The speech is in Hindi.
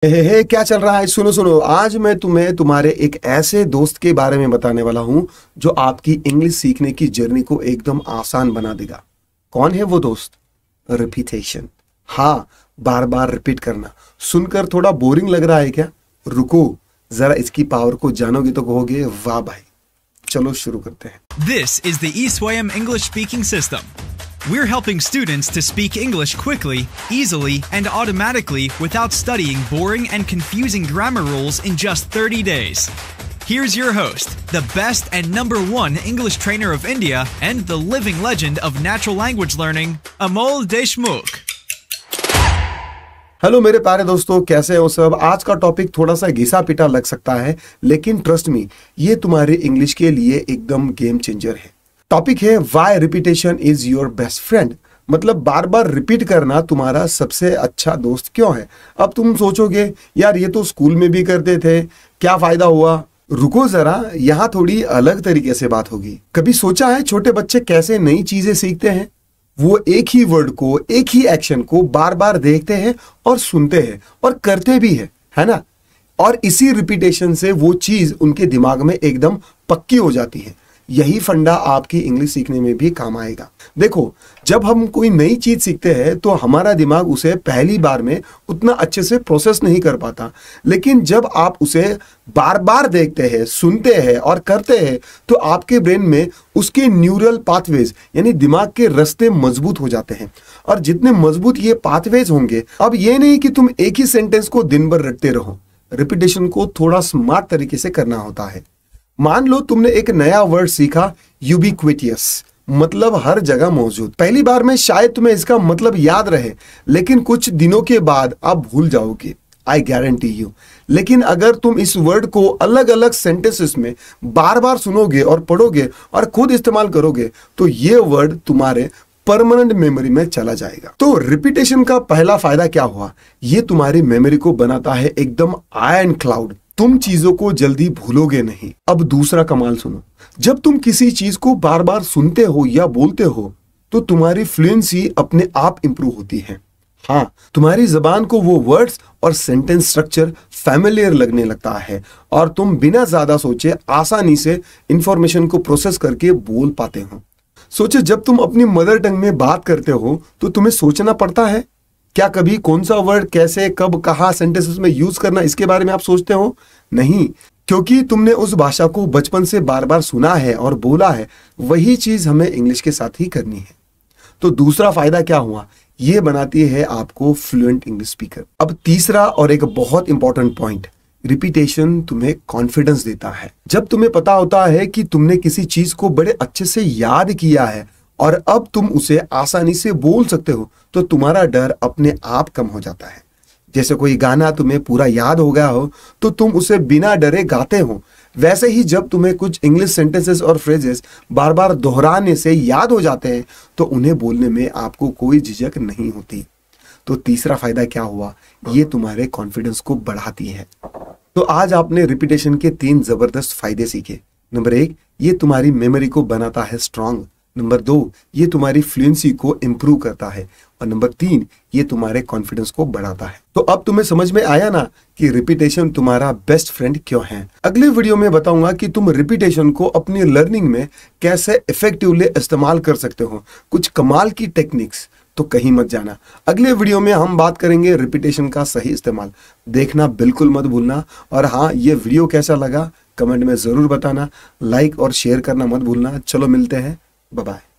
हे क्या चल रहा है। सुनो सुनो, आज मैं तुम्हें तुम्हारे एक ऐसे दोस्त के बारे में बताने वाला हूं जो आपकी इंग्लिश सीखने की जर्नी को एकदम आसान बना देगा। कौन है वो दोस्त? रिपीटेशन। हाँ, बार बार रिपीट करना। सुनकर थोड़ा बोरिंग लग रहा है क्या? रुको, जरा इसकी पावर को जानोगे तो कहोगे वाह भाई। चलो शुरू करते हैं। This is the eSwayam English speaking system. We're helping students to speak English quickly, easily, and automatically without studying boring and confusing grammar rules in just 30 days. Here's your host, the best and #1 English trainer of India and the living legend of natural language learning, Amol Deshmukh. Hello मेरे प्यारे दोस्तों, कैसे हो सब। आज का टॉपिक थोड़ा सा घिसा पिटा लग सकता है, लेकिन ट्रस्ट मी, ये तुम्हारे इंग्लिश के लिए एकदम गेम चेंजर है। टॉपिक है why repetition is your best friend. मतलब बार बार रिपीट करना तुम्हारा सबसे अच्छा दोस्त क्यों है। अब तुम सोचोगे यार ये तो स्कूल में भी करते थे, क्या फायदा हुआ। रुको जरा, यहाँ थोड़ी अलग तरीके से बात होगी। कभी सोचा है छोटे बच्चे कैसे नई चीजें सीखते हैं? वो एक ही वर्ड को, एक ही एक्शन को बार बार देखते हैं और सुनते हैं और करते भी है ना। और इसी रिपीटेशन से वो चीज उनके दिमाग में एकदम पक्की हो जाती है। यही फंडा आपकी इंग्लिश सीखने में भी काम आएगा। देखो, जब हम कोई नई चीज सीखते हैं तो हमारा दिमाग उसे पहली बार में उतना अच्छे से प्रोसेस नहीं कर पाता, लेकिन जब आप उसे बार बार देखते हैं, सुनते हैं और करते हैं तो आपके ब्रेन में उसके न्यूरल पाथवेज यानी दिमाग के रास्ते मजबूत हो जाते हैं। और जितने मजबूत ये पाथवेज होंगे, अब ये नहीं कि तुम एक ही सेंटेंस को दिन भर रटते रहो। रिपीटेशन को थोड़ा स्मार्ट तरीके से करना होता है। मान लो तुमने एक नया वर्ड सीखा, यूबिक्विटियस, मतलब हर जगह मौजूद। पहली बार में शायद तुम्हें इसका मतलब याद रहे, लेकिन कुछ दिनों के बाद आप भूल जाओगे, आई गारंटी यू। लेकिन अगर तुम इस वर्ड को अलग अलग सेंटेंसेस में बार बार सुनोगे और पढ़ोगे और खुद इस्तेमाल करोगे तो ये वर्ड तुम्हारे परमानेंट मेमोरी में चला जाएगा। तो रिपीटेशन का पहला फायदा क्या हुआ? ये तुम्हारी मेमोरी को बनाता है एकदम आयरन क्लाउड। तुम चीजों को जल्दी भूलोगे नहीं। अब दूसरा कमाल सुनो, जब तुम किसी चीज को बार बार सुनते हो या बोलते हो तो तुम्हारी फ्लुएंसी अपने आप इंप्रूव होती है। हाँ, तुम्हारी जबान को वो वर्ड्स और सेंटेंस स्ट्रक्चर फैमिलियर लगने लगता है और तुम बिना ज्यादा सोचे आसानी से इंफॉर्मेशन को प्रोसेस करके बोल पाते हो। सोचो, जब तुम अपनी मदर टंग में बात करते हो तो तुम्हें सोचना पड़ता है क्या कभी कौन सा वर्ड कैसे कब कहाँ सेंटेंसेस में यूज करना, इसके बारे में आप सोचते हो? नहीं, क्योंकि तुमने उस भाषा को बचपन से बार बार सुना है और बोला है। वही चीज हमें इंग्लिश के साथ ही करनी है। तो दूसरा फायदा क्या हुआ? ये बनाती है आपको फ्लुएंट इंग्लिश स्पीकर। अब तीसरा और एक बहुत इंपॉर्टेंट पॉइंट, रिपीटेशन तुम्हें कॉन्फिडेंस देता है। जब तुम्हें पता होता है कि तुमने किसी चीज को बड़े अच्छे से याद किया है और अब तुम उसे आसानी से बोल सकते हो तो तुम्हारा डर अपने आप कम हो जाता है। जैसे कोई गाना तुम्हें पूरा याद हो गया हो तो तुम उसे बिना डरे गाते हो, वैसे ही जब तुम्हें कुछ इंग्लिश सेंटेंसेस और फ्रेजेस बार बार दोहराने से याद हो जाते हैं तो उन्हें बोलने में आपको कोई झिझक नहीं होती। तो तीसरा फायदा क्या हुआ? ये तुम्हारे कॉन्फिडेंस को बढ़ाती है। तो आज आपने रिपीटेशन के 3 जबरदस्त फायदे सीखे। नंबर 1, ये तुम्हारी मेमोरी को बनाता है स्ट्रांग। नंबर 2, ये तुम्हारी फ्लुएंसी को इंप्रूव करता है। और नंबर 3, ये तुम्हारे कॉन्फिडेंस को बढ़ाता है। तो अब तुम्हें समझ में आया ना कि रिपीटेशन तुम्हारा बेस्ट फ्रेंड क्यों है। अगले वीडियो में बताऊंगा कि तुम रिपीटेशन को अपनी लर्निंग में कैसे इफेक्टिवली इस्तेमाल कर सकते हो। कुछ कमाल की टेक्निक्स, तो कहीं मत जाना। अगले वीडियो में हम बात करेंगे रिपीटेशन का सही इस्तेमाल। देखना बिल्कुल मत भूलना। और हाँ, ये वीडियो कैसा लगा कमेंट में जरूर बताना। लाइक और शेयर करना मत भूलना। चलो मिलते हैं, बाय बाय।